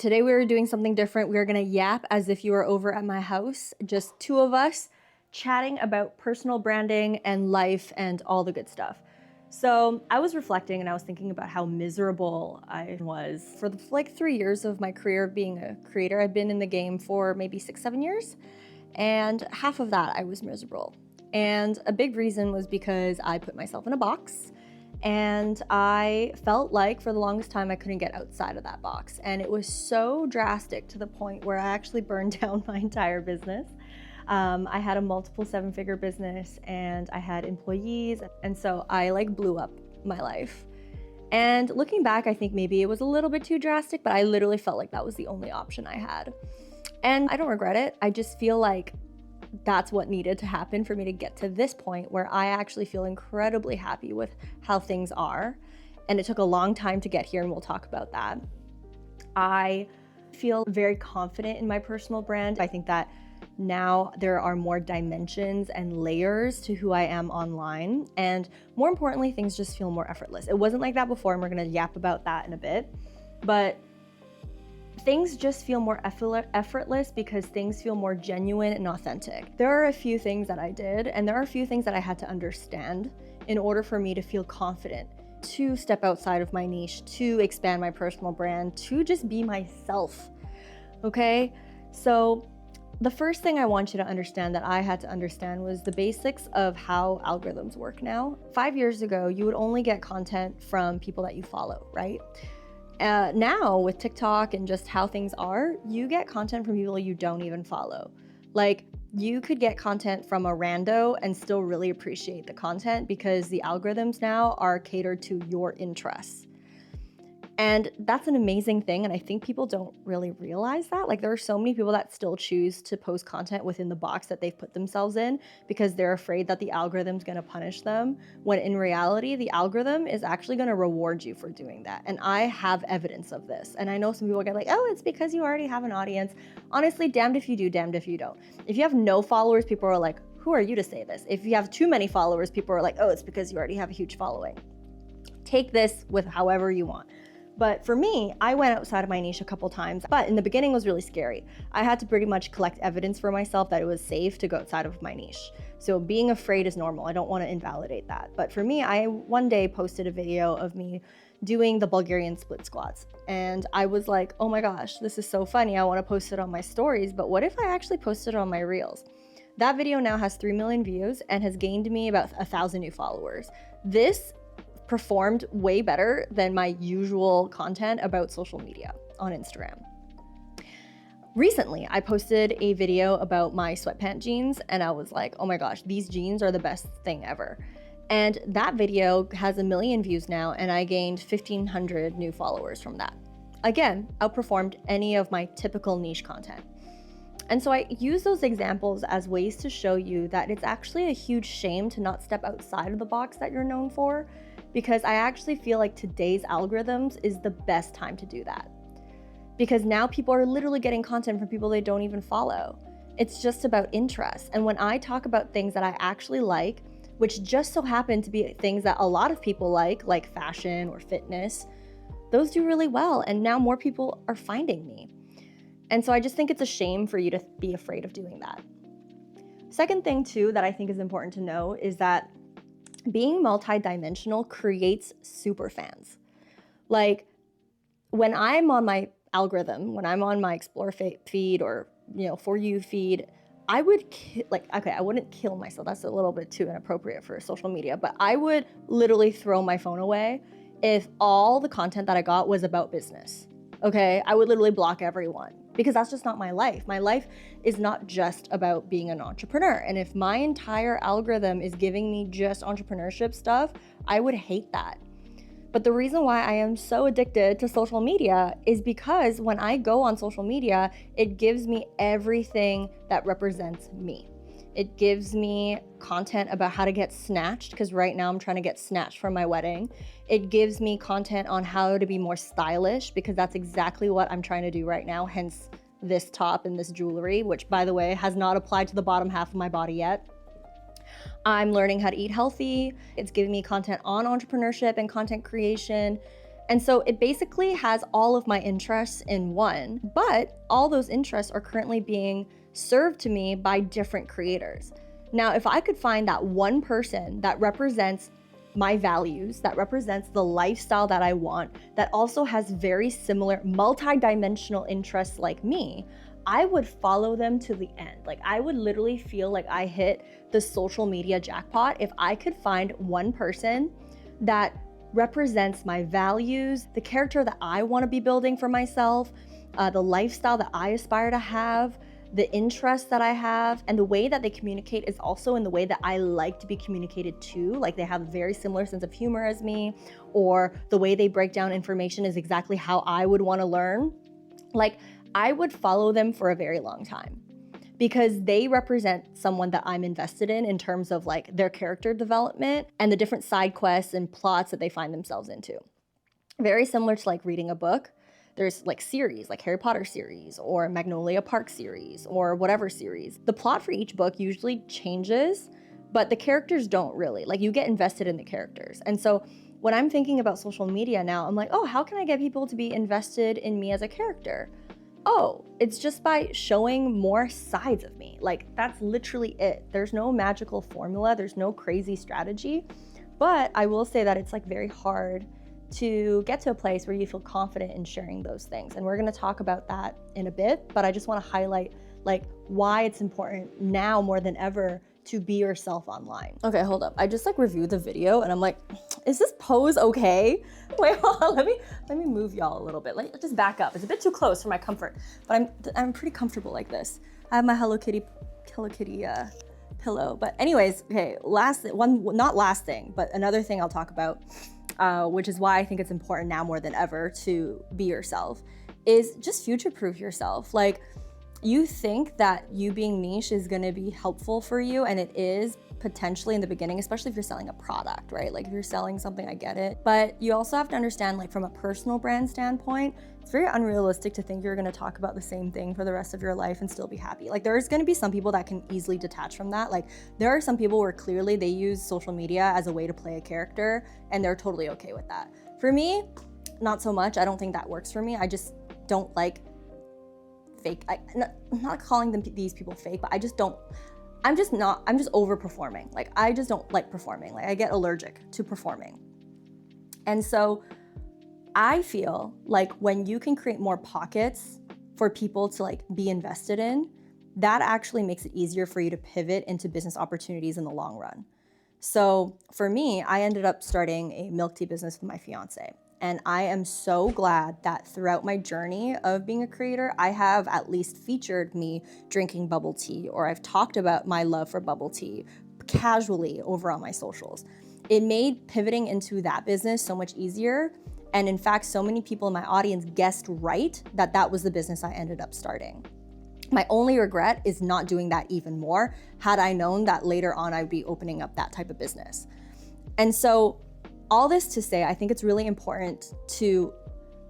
Today we were doing something different. We were gonna yap as if you were over at my house, just two of us chatting about personal branding and life and all the good stuff. So I was reflecting and I was thinking about how miserable I was for like 3 years of my career of being a creator. I've been in the game for maybe 6, 7 years, and half of that I was miserable. And a big reason was because I put myself in a box. And I felt like for the longest time I couldn't get outside of that box. And it was so drastic to the point where I actually burned down my entire business. I had a multiple 7-figure business and I had employees. And so I like blew up my life. And looking back, I think maybe it was a little bit too drastic, but I literally felt like that was the only option I had. And I don't regret it. I just feel like that's what needed to happen for me to get to this point where I actually feel incredibly happy with how things are. And it took a long time to get here, and we'll talk about that. I feel very confident in my personal brand. I think that now there are more dimensions and layers to who I am online. And more importantly, things just feel more effortless. It wasn't like that before, and we're gonna yap about that in a bit. But things just feel more effortless because things feel more genuine and authentic. There are a few things that I did, and there are a few things that I had to understand in order for me to feel confident to step outside of my niche, to expand my personal brand, to just be myself, okay? So the first thing I want you to understand that I had to understand was the basics of how algorithms work now. 5 years ago, you would only get content from people that you follow, right? Now with TikTok and just how things are, you get content from people you don't even follow. Like, you could get content from a rando and still really appreciate the content because the algorithms now are catered to your interests. And that's an amazing thing, and I think people don't really realize that. Like, there are so many people that still choose to post content within the box that they've put themselves in because they're afraid that the algorithm's gonna punish them, when in reality, the algorithm is actually gonna reward you for doing that. And I have evidence of this. And I know some people get like, oh, it's because you already have an audience. Honestly, damned if you do, damned if you don't. If you have no followers, people are like, who are you to say this? If you have too many followers, people are like, oh, it's because you already have a huge following. Take this with however you want. But for me, I went outside of my niche a couple times, but in the beginning it was really scary. I had to pretty much collect evidence for myself that it was safe to go outside of my niche. So being afraid is normal. I don't want to invalidate that. But for me, I one day posted a video of me doing the Bulgarian split squats. And I was like, oh my gosh, this is so funny. I want to post it on my stories, but what if I actually posted it on my reels? That video now has 3 million views and has gained me about 1,000 new followers. This performed way better than my usual content about social media on Instagram. Recently, I posted a video about my sweatpant jeans and I was like, oh my gosh, these jeans are the best thing ever. And that video has 1 million views now and I gained 1,500 new followers from that. Again, outperformed any of my typical niche content. And so I use those examples as ways to show you that it's actually a huge shame to not step outside of the box that you're known for, because I actually feel like today's algorithms is the best time to do that. Because now people are literally getting content from people they don't even follow. It's just about interest. And when I talk about things that I actually like, which just so happen to be things that a lot of people like fashion or fitness, those do really well. And now more people are finding me. And so I just think it's a shame for you to be afraid of doing that. Second thing too that I think is important to know is that being multidimensional creates superfans. Like, when I'm on my algorithm, when I'm on my explore feed or, for you feed, I would I wouldn't kill myself. That's a little bit too inappropriate for social media, but I would literally throw my phone away if all the content that I got was about business. Okay, I would literally block everyone because that's just not my life. My life is not just about being an entrepreneur. And if my entire algorithm is giving me just entrepreneurship stuff, I would hate that. But the reason why I am so addicted to social media is because when I go on social media, it gives me everything that represents me. It gives me content about how to get snatched, because right now I'm trying to get snatched from my wedding. It gives me content on how to be more stylish, because that's exactly what I'm trying to do right now, hence this top and this jewelry, which by the way, has not applied to the bottom half of my body yet. I'm learning how to eat healthy. It's giving me content on entrepreneurship and content creation. And so it basically has all of my interests in one, but all those interests are currently being served to me by different creators. Now, if I could find that one person that represents my values, that represents the lifestyle that I want, that also has very similar multi-dimensional interests like me, I would follow them to the end. Like, I would literally feel like I hit the social media jackpot if I could find one person that represents my values, the character that I want to be building for myself, the lifestyle that I aspire to have, the interests that I have, and the way that they communicate is also in the way that I like to be communicated to. Like, they have a very similar sense of humor as me, or the way they break down information is exactly how I would want to learn. Like, I would follow them for a very long time because they represent someone that I'm invested in terms of like their character development and the different side quests and plots that they find themselves into. Very similar to like reading a book. There's like series, like Harry Potter series or Magnolia Park series or whatever series. The plot for each book usually changes, but the characters don't really. Like, you get invested in the characters. And so when I'm thinking about social media now, I'm like, oh, how can I get people to be invested in me as a character? Oh, it's just by showing more sides of me. Like, that's literally it. There's no magical formula. There's no crazy strategy. But I will say that it's like very hard to get to a place where you feel confident in sharing those things. And we're going to talk about that in a bit, but I just want to highlight like why it's important now more than ever to be yourself online. Okay, hold up. I just like reviewed the video and I'm like, is this pose okay? Wait, hold on. Let me move y'all a little bit. Let's just back up. It's a bit too close for my comfort, but I'm pretty comfortable like this. I have my Hello Kitty pillow. But anyways, okay, not last thing, but another thing I'll talk about, which is why I think it's important now more than ever to be yourself, is just future-proof yourself. Like, you think that you being niche is gonna be helpful for you, and it is potentially in the beginning, especially if you're selling a product, right? Like, if you're selling something, I get it. But you also have to understand, like, from a personal brand standpoint, it's very unrealistic to think you're gonna talk about the same thing for the rest of your life and still be happy. Like, there's gonna be some people that can easily detach from that. Like, there are some people where clearly they use social media as a way to play a character and they're totally okay with that. For me, not so much. I don't think that works for me. I just don't like fake. I'm not calling these people fake, but I'm just overperforming. Like, I just don't like performing. Like, I get allergic to performing. And so I feel like when you can create more pockets for people to like be invested in, that actually makes it easier for you to pivot into business opportunities in the long run. So for me, I ended up starting a milk tea business with my fiance. And I am so glad that throughout my journey of being a creator, I have at least featured me drinking bubble tea, or I've talked about my love for bubble tea casually over on my socials. It made pivoting into that business so much easier. And in fact, so many people in my audience guessed right that that was the business I ended up starting. My only regret is not doing that even more had I known that later on I'd be opening up that type of business. And so all this to say, I think it's really important to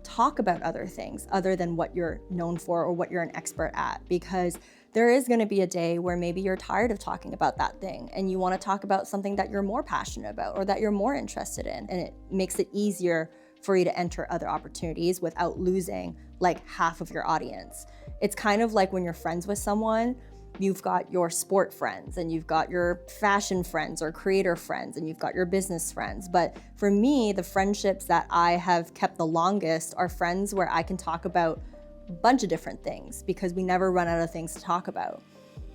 talk about other things other than what you're known for or what you're an expert at, because there is going to be a day where maybe you're tired of talking about that thing and you want to talk about something that you're more passionate about or that you're more interested in, and it makes it easier for you to enter other opportunities without losing like half of your audience. It's kind of like when you're friends with someone, you've got your sport friends and you've got your fashion friends or creator friends and you've got your business friends. But for me, the friendships that I have kept the longest are friends where I can talk about a bunch of different things because we never run out of things to talk about.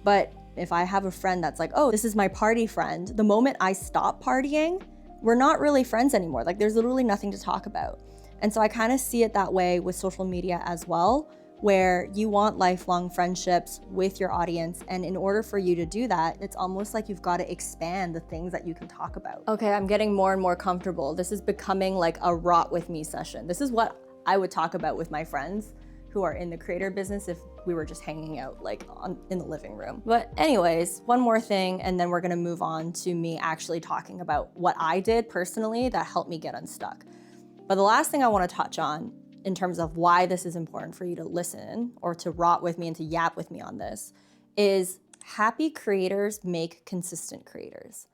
But if I have a friend that's like, oh, this is my party friend, the moment I stop partying, we're not really friends anymore. Like, there's literally nothing to talk about. And so I kind of see it that way with social media as well, where you want lifelong friendships with your audience. And in order for you to do that, it's almost like you've got to expand the things that you can talk about. Okay, I'm getting more and more comfortable. This is becoming like a rot with me session. This is what I would talk about with my friends who are in the creator business if we were just hanging out like in the living room. But anyways, one more thing, and then we're gonna move on to me actually talking about what I did personally that helped me get unstuck. But the last thing I wanna touch on in terms of why this is important for you to listen or to rot with me and to yap with me on this is happy creators make consistent creators.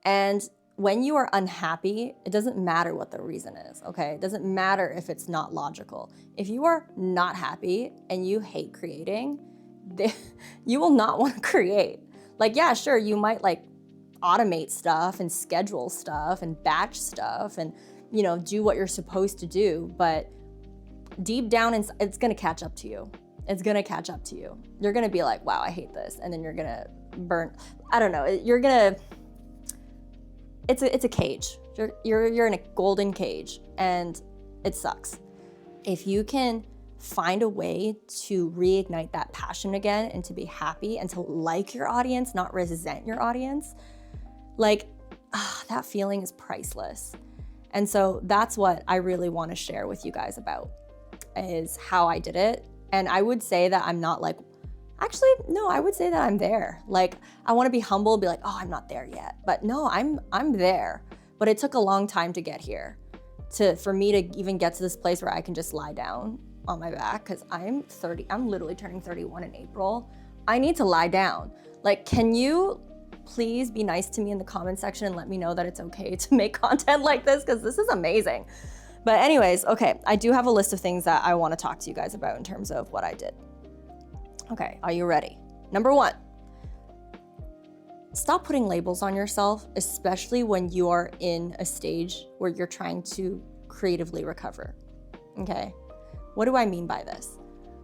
And when you are unhappy, it doesn't matter what the reason is, okay? It doesn't matter if it's not logical. If you are not happy and you hate creating, you will not want to create. Like, yeah, sure, you might like automate stuff and schedule stuff and batch stuff and, you know, do what you're supposed to do, but deep down, it's gonna catch up to you. It's gonna catch up to you. You're gonna be like, wow, I hate this. And then you're gonna burn, I don't know, it's a cage. You're in a golden cage and it sucks. If you can find a way to reignite that passion again and to be happy and to like your audience, not resent your audience, like that feeling is priceless. And so that's what I really want to share with you guys about, is how I did it. And I would say that I'm not like, actually, no, I would say that I'm there. Like, I want to be humble, be like, oh, I'm not there yet. But no, I'm there. But it took a long time to get here, for me to even get to this place where I can just lie down on my back, because I'm literally turning 31 in April. I need to lie down. Like, can you please be nice to me in the comment section and let me know that it's okay to make content like this, because this is amazing. But anyways, okay, I do have a list of things that I want to talk to you guys about in terms of what I did. Okay, are you ready? Number 1, stop putting labels on yourself, especially when you are in a stage where you're trying to creatively recover, okay? What do I mean by this?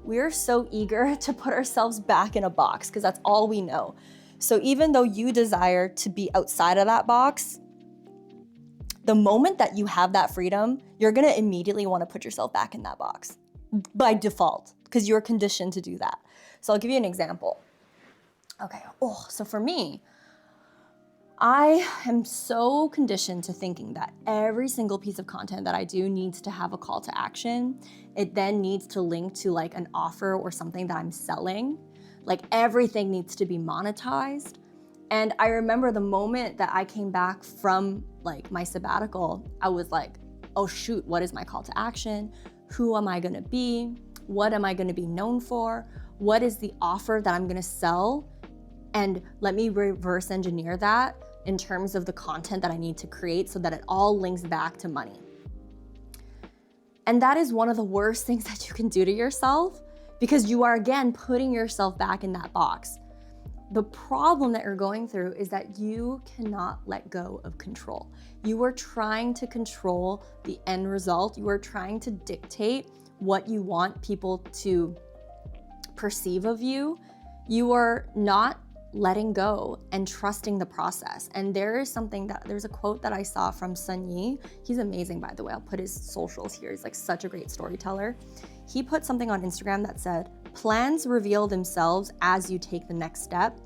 We are so eager to put ourselves back in a box because that's all we know. So even though you desire to be outside of that box, the moment that you have that freedom, you're gonna immediately want to put yourself back in that box by default, because you're conditioned to do that. So I'll give you an example. Okay, so for me, I am so conditioned to thinking that every single piece of content that I do needs to have a call to action. It then needs to link to like an offer or something that I'm selling. Like everything needs to be monetized. And I remember the moment that I came back from like my sabbatical, I was like, oh shoot, what is my call to action? Who am I gonna be? What am I gonna be known for? What is the offer that I'm gonna sell? And let me reverse engineer that in terms of the content that I need to create so that it all links back to money. And that is one of the worst things that you can do to yourself, because you are again putting yourself back in that box. The problem that you're going through is that you cannot let go of control. You are trying to control the end result. You are trying to dictate what you want people to perceive of you. You are not letting go and trusting the process. And there's a quote that I saw from Sun Yi. He's amazing, by the way. I'll put his socials here. He's like such a great storyteller. He put something on Instagram that said, plans reveal themselves as you take the next step,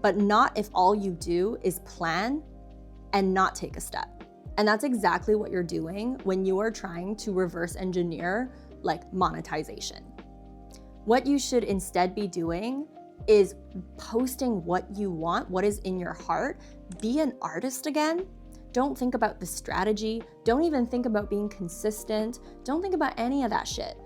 but not if all you do is plan and not take a step. And that's exactly what you're doing when you are trying to reverse engineer like monetization. What you should instead be doing is posting what you want, what is in your heart. Be an artist again. Don't think about the strategy. Don't even think about being consistent. Don't think about any of that shit.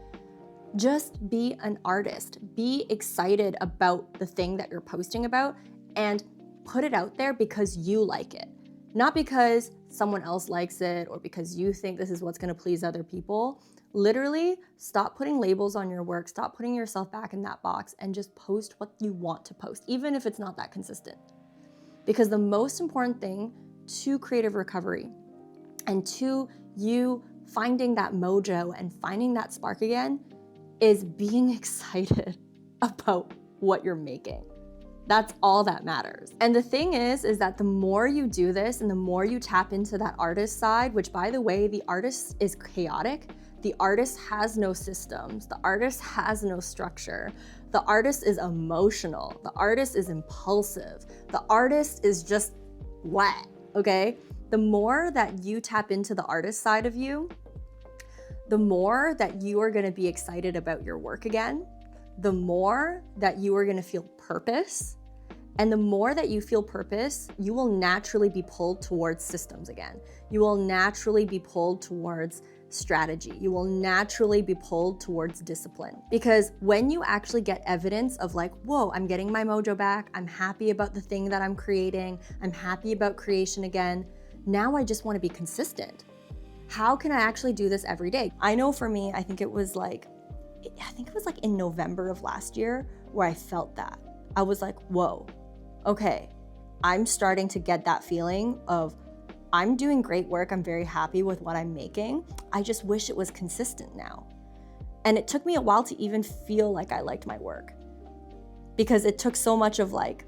Just be an artist. Be excited about the thing that you're posting about and put it out there because you like it. Not because someone else likes it or because you think this is what's gonna please other people. Literally, stop putting labels on your work, stop putting yourself back in that box, and just post what you want to post, even if it's not that consistent. Because the most important thing to creative recovery and to you finding that mojo and finding that spark again is being excited about what you're making. That's all that matters. And the thing is that the more you do this and the more you tap into that artist side, which by the way, the artist is chaotic. The artist has no systems. The artist has no structure. The artist is emotional. The artist is impulsive. The artist is just wet, okay? The more that you tap into the artist side of you, the more that you are gonna be excited about your work again, the more that you are gonna feel purpose. And the more that you feel purpose, you will naturally be pulled towards systems again. You will naturally be pulled towards strategy. You will naturally be pulled towards discipline. Because when you actually get evidence of like, whoa, I'm getting my mojo back, I'm happy about the thing that I'm creating, I'm happy about creation again, Now I just want to be consistent. How can I actually do this every day? I know for me, I think it was like in November of last year where I felt that. I was like, whoa, okay, I'm starting to get that feeling of I'm doing great work. I'm very happy with what I'm making. I just wish it was consistent now. And it took me a while to even feel like I liked my work, because it took so much of like,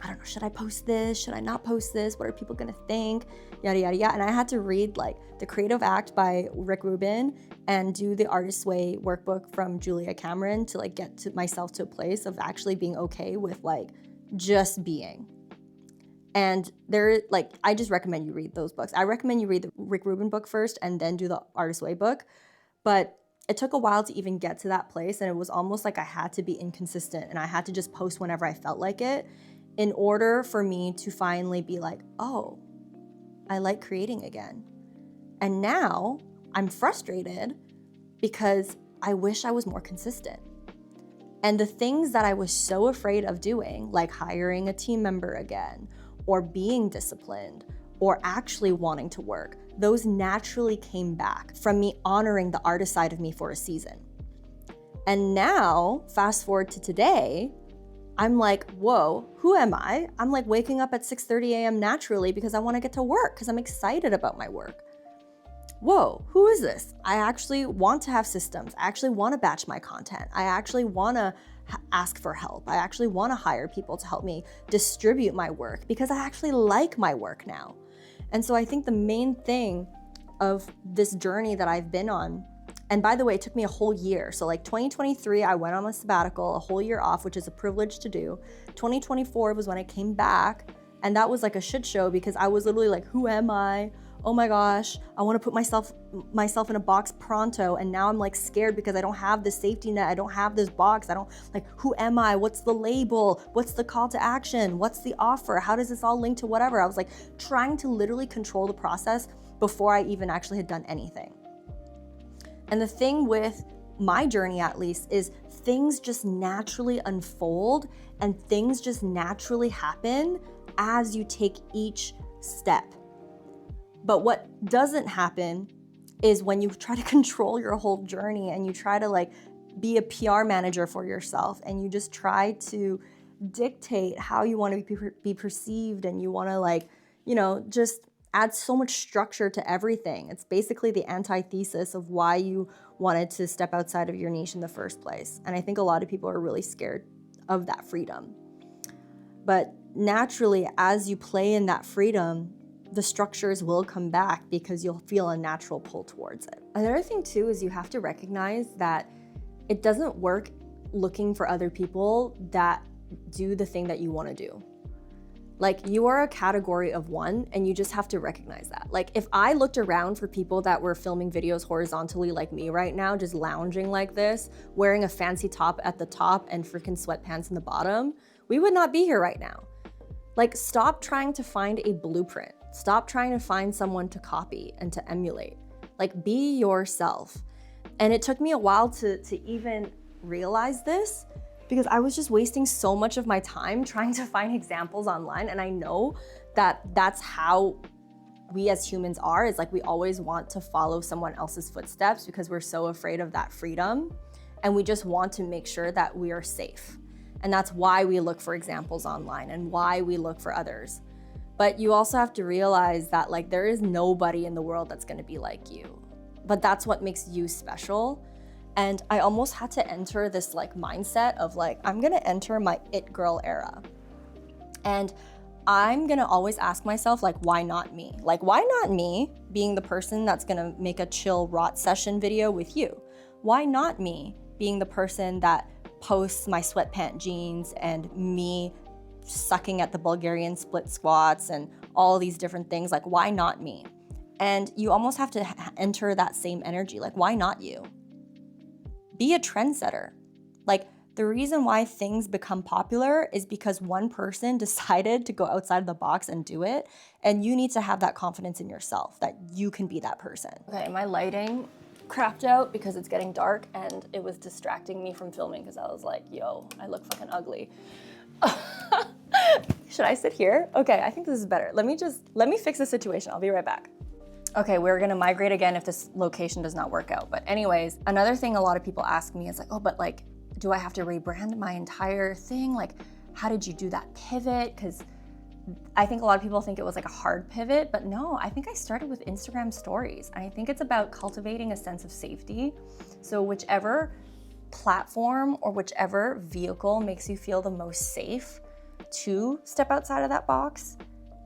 I don't know, should I post this? Should I not post this? What are people gonna think? Yada, yada, yada. And I had to read like The Creative Act by Rick Rubin and do the Artist's Way workbook from Julia Cameron to like get to myself to a place of actually being okay with like just being. And I just recommend you read those books. I recommend you read the Rick Rubin book first and then do the Artist's Way book. But it took a while to even get to that place. And it was almost like I had to be inconsistent and I had to just post whenever I felt like it in order for me to finally be like, oh, I like creating again. And now I'm frustrated because I wish I was more consistent. And the things that I was so afraid of doing, like hiring a team member again, or being disciplined, or actually wanting to work, those naturally came back from me honoring the artist side of me for a season. And now, fast forward to today, I'm like, whoa, who am I? I'm like waking up at 6:30 a.m. naturally because I want to get to work because I'm excited about my work. Whoa, who is this? I actually want to have systems. I actually want to batch my content. I actually want to ask for help. I actually want to hire people to help me distribute my work because I actually like my work now. And so I think the main thing of this journey that I've been on, and by the way, it took me a whole year. So like 2023, I went on a sabbatical, a whole year off, which is a privilege to do. 2024 was when I came back, and that was like a shit show because I was literally like, who am I? Oh my gosh, I want to put myself in a box pronto, and now I'm like scared because I don't have this safety net. I don't have this box. I don't like, who am I? What's the label? What's the call to action? What's the offer? How does this all link to whatever? I was like trying to literally control the process before I even actually had done anything. And the thing with my journey, at least, is things just naturally unfold and things just naturally happen as you take each step. But what doesn't happen is when you try to control your whole journey and you try to like be a PR manager for yourself and you just try to dictate how you want to be perceived, and you want to like, you know, just add so much structure to everything. It's basically the antithesis of why you wanted to step outside of your niche in the first place. And I think a lot of people are really scared of that freedom. But naturally, as you play in that freedom, the structures will come back because you'll feel a natural pull towards it. Another thing too is you have to recognize that it doesn't work looking for other people that do the thing that you want to do. Like, you are a category of one, and you just have to recognize that. Like, if I looked around for people that were filming videos horizontally like me right now, just lounging like this, wearing a fancy top at the top and freaking sweatpants in the bottom, we would not be here right now. Like, stop trying to find a blueprint. Stop trying to find someone to copy and to emulate. Like, be yourself. And it took me a while to even realize this, because I was just wasting so much of my time trying to find examples online. And I know that that's how we as humans are, is like we always want to follow someone else's footsteps because we're so afraid of that freedom. And we just want to make sure that we are safe. And that's why we look for examples online and why we look for others. But you also have to realize that like there is nobody in the world that's gonna be like you. But that's what makes you special. And I almost had to enter this like mindset of like, I'm gonna enter my it girl era. And I'm gonna always ask myself, like, why not me? Like, why not me being the person that's gonna make a chill rot session video with you? Why not me being the person that posts my sweatpant jeans and me sucking at the Bulgarian split squats and all these different things? Like, why not me? And you almost have to enter that same energy. Like, why not you? Be a trendsetter. Like, the reason why things become popular is because one person decided to go outside of the box and do it. And you need to have that confidence in yourself that you can be that person. Okay, my lighting crapped out because it's getting dark and it was distracting me from filming because I was like, yo, I look fucking ugly. Should I sit here? Okay, I think this is better. Let me fix the situation. I'll be right back. Okay, we're gonna migrate again if this location does not work out. But anyways, another thing a lot of people ask me is like, oh, but like, do I have to rebrand my entire thing? Like, how did you do that pivot? Because I think a lot of people think it was like a hard pivot, but no, I think I started with Instagram stories. And I think it's about cultivating a sense of safety. So whichever platform or whichever vehicle makes you feel the most safe to step outside of that box,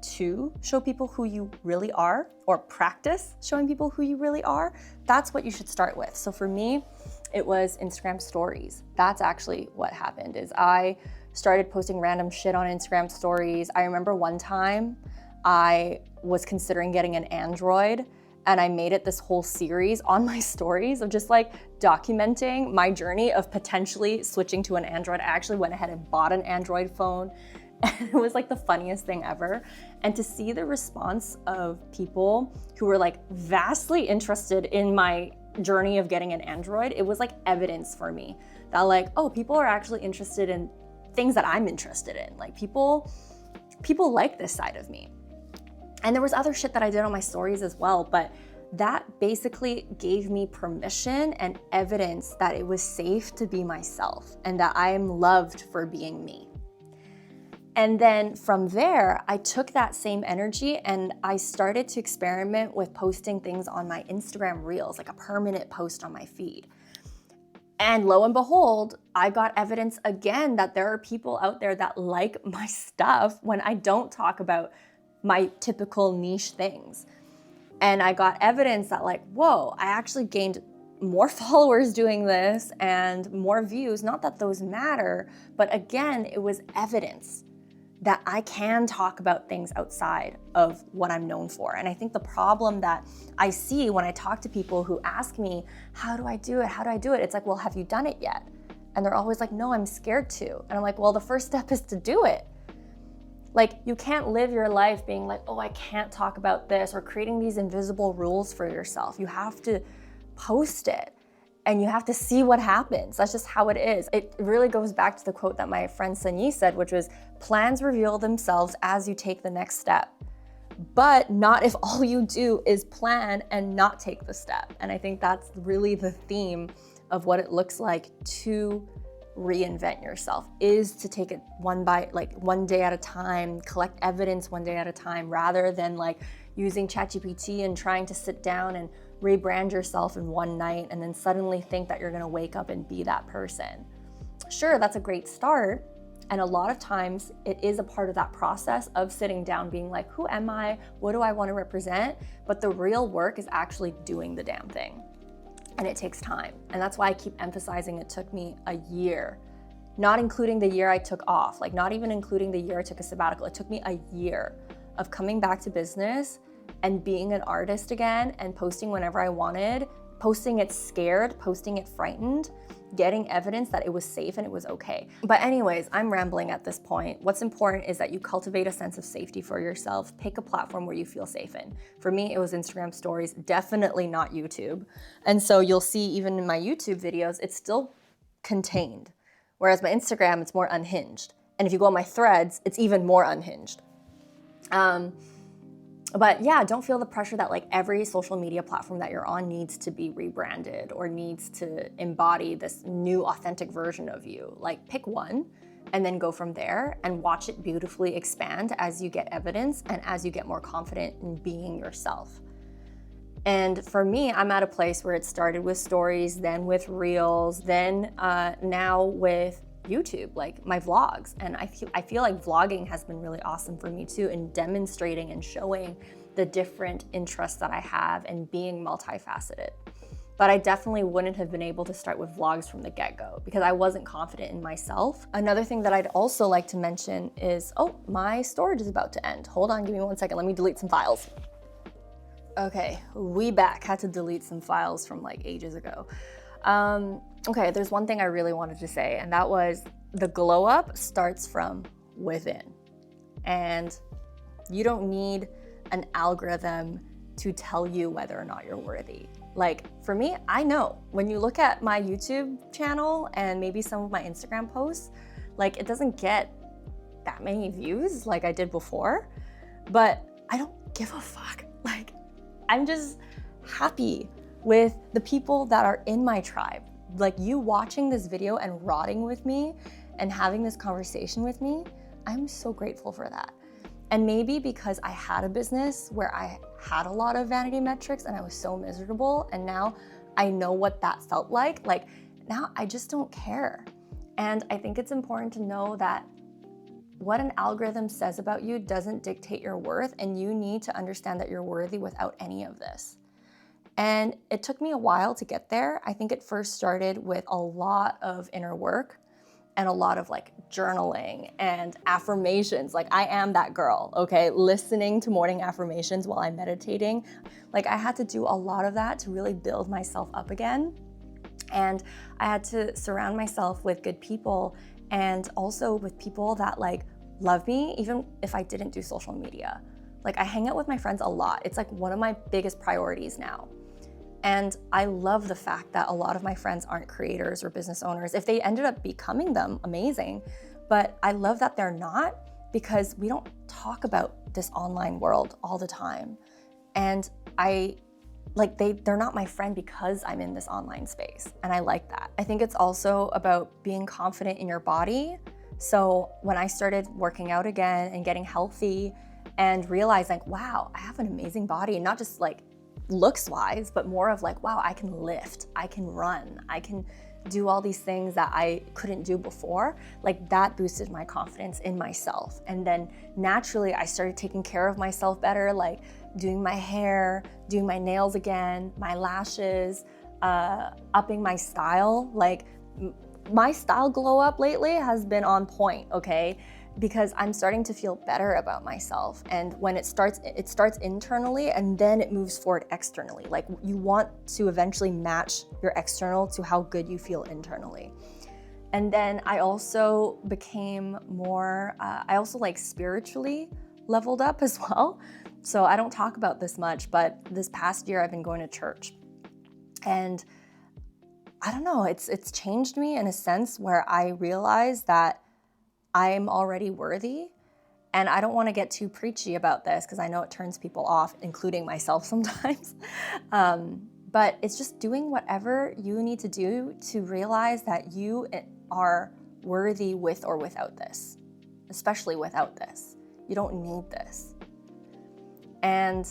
to show people who you really are, or practice showing people who you really are, that's what you should start with. So for me, it was Instagram stories. That's actually what happened, is I started posting random shit on Instagram stories. I remember one time I was considering getting an Android, and I made it this whole series on my stories of just like documenting my journey of potentially switching to an Android. I actually went ahead and bought an Android phone, and it was like the funniest thing ever. And to see the response of people who were like vastly interested in my journey of getting an Android, it was like evidence for me that like, oh, people are actually interested in things that I'm interested in. Like people like this side of me. And there was other shit that I did on my stories as well, but that basically gave me permission and evidence that it was safe to be myself and that I am loved for being me. And then from there, I took that same energy and I started to experiment with posting things on my Instagram Reels, like a permanent post on my feed. And lo and behold, I got evidence again that there are people out there that like my stuff when I don't talk about my typical niche things. And I got evidence that like, whoa, I actually gained more followers doing this and more views. Not that those matter, but again, it was evidence that I can talk about things outside of what I'm known for. And I think the problem that I see when I talk to people who ask me, how do I do it? How do I do it? It's like, well, have you done it yet? And they're always like, no, I'm scared to. And I'm like, well, the first step is to do it. Like, you can't live your life being like, oh, I can't talk about this, or creating these invisible rules for yourself. You have to post it and you have to see what happens. That's just how it is. It really goes back to the quote that my friend Sunyi said, which was, plans reveal themselves as you take the next step, but not if all you do is plan and not take the step. And I think that's really the theme of what it looks like to reinvent yourself, is to take it one day at a time, collect evidence one day at a time, rather than like using ChatGPT and trying to sit down and rebrand yourself in one night and then suddenly think that you're gonna wake up and be that person. Sure, that's a great start. And a lot of times it is a part of that process of sitting down being like, who am I? What do I want to represent? But the real work is actually doing the damn thing. And it takes time. And that's why I keep emphasizing it took me a year, not including the year I took off, like not even including the year I took a sabbatical. It took me a year of coming back to business and being an artist again and posting whenever I wanted, posting it scared, posting it frightened, getting evidence that it was safe and it was okay. But anyways, I'm rambling at this point. What's important is that you cultivate a sense of safety for yourself. Pick a platform where you feel safe in. For me, it was Instagram stories, definitely not YouTube. And so you'll see even in my YouTube videos, it's still contained. Whereas my Instagram, it's more unhinged. And if you go on my threads, it's even more unhinged. But yeah, don't feel the pressure that like every social media platform that you're on needs to be rebranded or needs to embody this new authentic version of you. Like pick one and then go from there and watch it beautifully expand as you get evidence and as you get more confident in being yourself. And for me, I'm at a place where it started with stories, then with reels, then now with YouTube, like my vlogs. And I feel like vlogging has been really awesome for me too, in demonstrating and showing the different interests that I have and being multifaceted. But I definitely wouldn't have been able to start with vlogs from the get-go because I wasn't confident in myself. Another thing that I'd also like to mention is, oh, my storage is about to end. Hold on, give me 1 second. Let me delete some files. Okay, we back. Had to delete some files from like ages ago. Okay, there's one thing I really wanted to say, and that was the glow up starts from within. And you don't need an algorithm to tell you whether or not you're worthy. Like for me, I know when you look at my YouTube channel and maybe some of my Instagram posts, like it doesn't get that many views like I did before, but I don't give a fuck. Like, I'm just happy with the people that are in my tribe. Like, you watching this video and rotting with me and having this conversation with me, I'm so grateful for that. And maybe because I had a business where I had a lot of vanity metrics and I was so miserable, and now I know what that felt like now I just don't care. And I think it's important to know that what an algorithm says about you doesn't dictate your worth, and you need to understand that you're worthy without any of this. And it took me a while to get there. I think it first started with a lot of inner work and a lot of like journaling and affirmations. Like, I am that girl, okay? Listening to morning affirmations while I'm meditating. Like, I had to do a lot of that to really build myself up again. And I had to surround myself with good people, and also with people that like love me, even if I didn't do social media. Like, I hang out with my friends a lot. It's like one of my biggest priorities now. And I love the fact that a lot of my friends aren't creators or business owners. If they ended up becoming them, amazing. But I love that they're not, because we don't talk about this online world all the time. And they're not my friend because I'm in this online space, and I like that. I think it's also about being confident in your body. So when I started working out again and getting healthy and realizing, wow, I have an amazing body, and not just like looks wise, but more of like, wow, I can lift, I can run, I can do all these things that I couldn't do before, like that boosted my confidence in myself. And then naturally I started taking care of myself better, like doing my hair, doing my nails again, my lashes, upping my style. Like, my style glow up lately has been on point, okay? Because I'm starting to feel better about myself. And when it starts internally, and then it moves forward externally. Like, you want to eventually match your external to how good you feel internally. And then I also became more, I also like spiritually leveled up as well. So I don't talk about this much, but this past year I've been going to church. And I don't know, it's changed me in a sense where I realize that I'm already worthy. And I don't want to get too preachy about this because I know it turns people off, including myself sometimes. But it's just doing whatever you need to do to realize that you are worthy with or without this, especially without this. You don't need this. And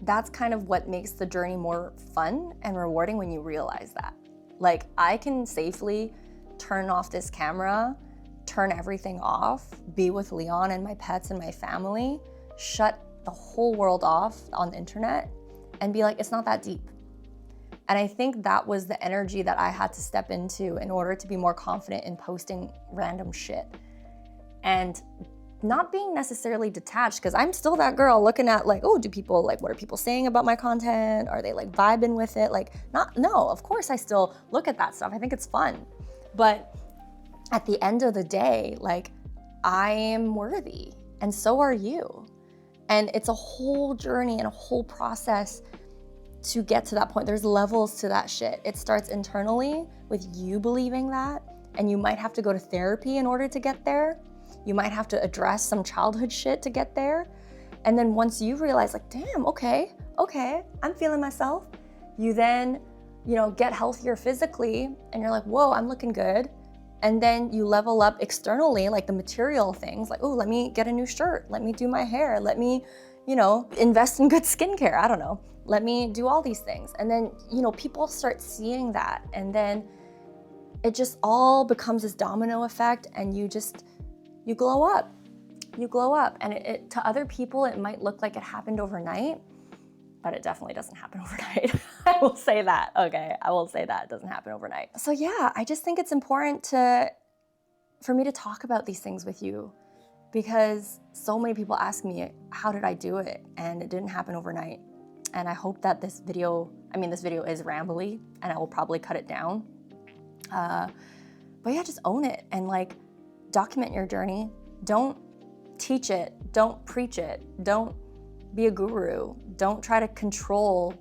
that's kind of what makes the journey more fun and rewarding when you realize that. Like, I can safely turn off this camera, turn everything off, be with Leon and my pets and my family, shut the whole world off on the internet, and be like, it's not that deep. And I think that was the energy that I had to step into in order to be more confident in posting random shit. And not being necessarily detached, because I'm still that girl looking at like, oh, what are people saying about my content? Are they like vibing with it? No, of course I still look at that stuff. I think it's fun. But at the end of the day, like, I am worthy, and so are you. And it's a whole journey and a whole process to get to that point. There's levels to that shit. It starts internally with you believing that, and you might have to go to therapy in order to get there. You might have to address some childhood shit to get there. And then once you realize like, damn, okay, I'm feeling myself, you then, get healthier physically, and you're like, whoa, I'm looking good. And then you level up externally, like the material things, like, oh, let me get a new shirt, let me do my hair, let me, invest in good skincare, I don't know. Let me do all these things. And then, people start seeing that, and then it just all becomes this domino effect, and you glow up. You glow up. And it to other people, it might look like it happened overnight, but it definitely doesn't happen overnight. I will say that, okay? I will say that it doesn't happen overnight. So yeah, I just think it's important for me to talk about these things with you, because so many people ask me, how did I do it? And it didn't happen overnight. And I hope that this video is rambly, and I will probably cut it down. But yeah, just own it and like document your journey. Don't teach it, don't preach it, don't be a guru, don't try to control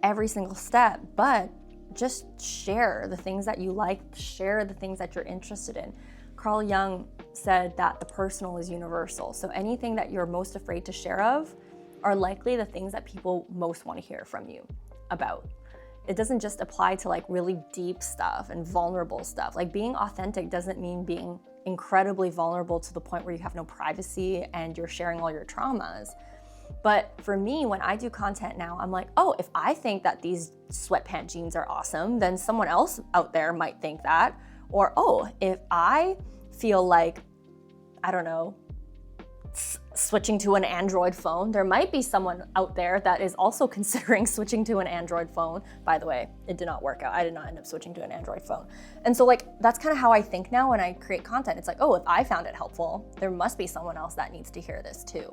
every single step, but just share the things that you like, share the things that you're interested in. Carl Jung said that the personal is universal. So anything that you're most afraid to share of are likely the things that people most want to hear from you about. It doesn't just apply to like really deep stuff and vulnerable stuff. Like being authentic doesn't mean being incredibly vulnerable to the point where you have no privacy and you're sharing all your traumas. But for me, when I do content now, I'm like, oh, if I think that these sweatpant jeans are awesome, then someone else out there might think that. Or, oh, if I feel like, I don't know, switching to an Android phone, there might be someone out there that is also considering switching to an Android phone. By the way, it did not work out. I did not end up switching to an Android phone. And so like, that's kind of how I think now when I create content. It's like, oh, if I found it helpful, there must be someone else that needs to hear this too.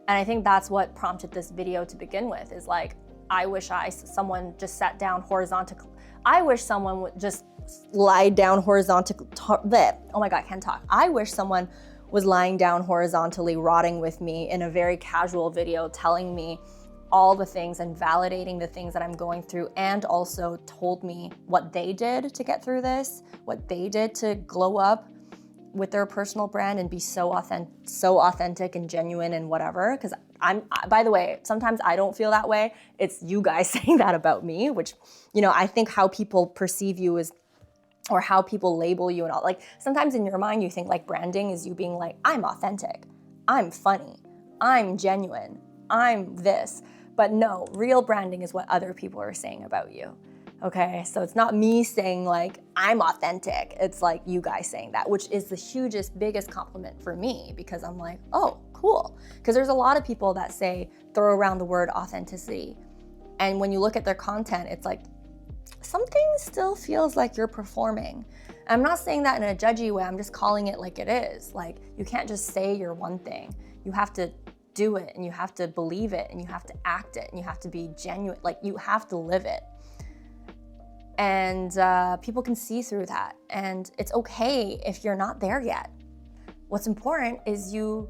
And I think that's what prompted this video to begin with, is like, I wish someone just sat down horizontally. I wish someone would just lie down horizontally. Oh my God, I can't talk. I wish someone was lying down horizontally, rotting with me in a very casual video, telling me all the things and validating the things that I'm going through, and also told me what they did to get through this, what they did to glow up with their personal brand and be so authentic and genuine and whatever. Because by the way, sometimes I don't feel that way. It's you guys saying that about me, which, you know, I think how people perceive you is, or how people label you and all. Like sometimes in your mind, you think like branding is you being like, I'm authentic, I'm funny, I'm genuine, I'm this. But no, real branding is what other people are saying about you. Okay, so it's not me saying like, I'm authentic. It's like you guys saying that, which is the hugest, biggest compliment for me, because I'm like, oh, cool. Because there's a lot of people that throw around the word authenticity. And when you look at their content, it's like, something still feels like you're performing. I'm not saying that in a judgy way, I'm just calling it like it is. Like, you can't just say you're one thing. You have to do it, and you have to believe it, and you have to act it, and you have to be genuine. Like, you have to live it. And people can see through that. And it's okay if you're not there yet. What's important is you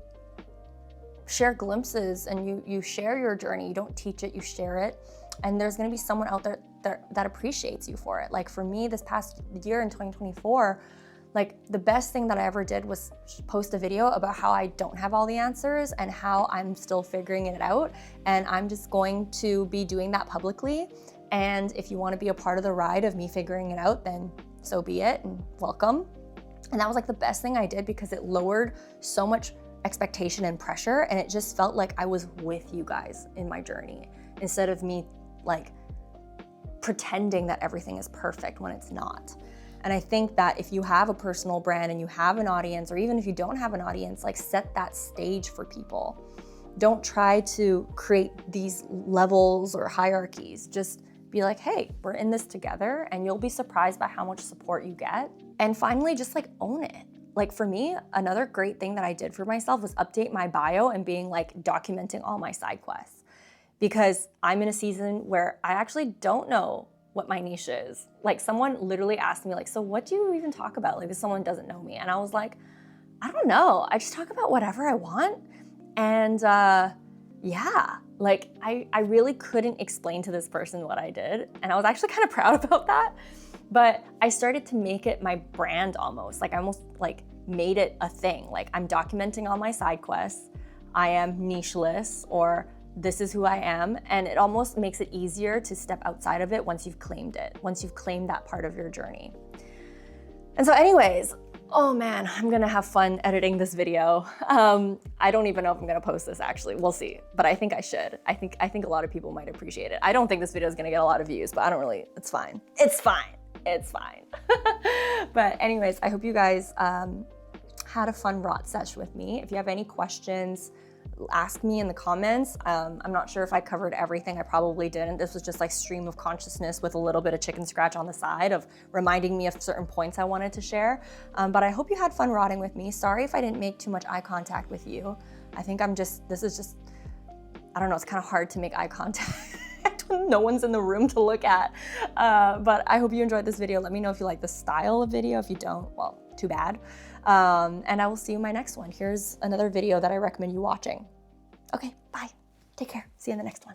share glimpses and you share your journey. You don't teach it, you share it. And there's gonna be someone out there that appreciates you for it. Like for me, this past year in 2024, like the best thing that I ever did was post a video about how I don't have all the answers and how I'm still figuring it out. And I'm just going to be doing that publicly. And if you want to be a part of the ride of me figuring it out, then so be it, and welcome. And that was like the best thing I did, because it lowered so much expectation and pressure, and it just felt like I was with you guys in my journey, instead of me like pretending that everything is perfect when it's not. And I think that if you have a personal brand and you have an audience, or even if you don't have an audience, like set that stage for people. Don't try to create these levels or hierarchies. Just be like, hey, we're in this together, and you'll be surprised by how much support you get. And finally, just like own it. Like for me, another great thing that I did for myself was update my bio and being like documenting all my side quests. Because I'm in a season where I actually don't know what my niche is. Like someone literally asked me like, so what do you even talk about? Like if someone doesn't know me. And I was like, I don't know. I just talk about whatever I want. And yeah, like I really couldn't explain to this person what I did. And I was actually kind of proud about that. But I started to make it my brand almost. Like I almost like made it a thing. Like I'm documenting all my side quests. I am nicheless, or this is who I am. And it almost makes it easier to step outside of it once you've claimed it, once you've claimed that part of your journey. And so anyways, oh man, I'm gonna have fun editing this video. I don't even know if I'm gonna post this actually, we'll see. But I think I should. I think a lot of people might appreciate it. I don't think this video is gonna get a lot of views, but I don't really, it's fine. It's fine, it's fine. But anyways, I hope you guys had a fun rot sesh with me. If you have any questions, ask me in the comments. I'm not sure if I covered everything. I probably didn't. This was just like stream of consciousness with a little bit of chicken scratch on the side of reminding me of certain points I wanted to share. But I hope you had fun rotting with me. Sorry if I didn't make too much eye contact with you. I think this is just, I don't know, it's kind of hard to make eye contact when no one's in the room to look at. But I hope you enjoyed this video. Let me know if you like the style of video. If you don't, well, too bad. And I will see you in my next one. Here's another video that I recommend you watching. Okay, bye. Take care. See you in the next one.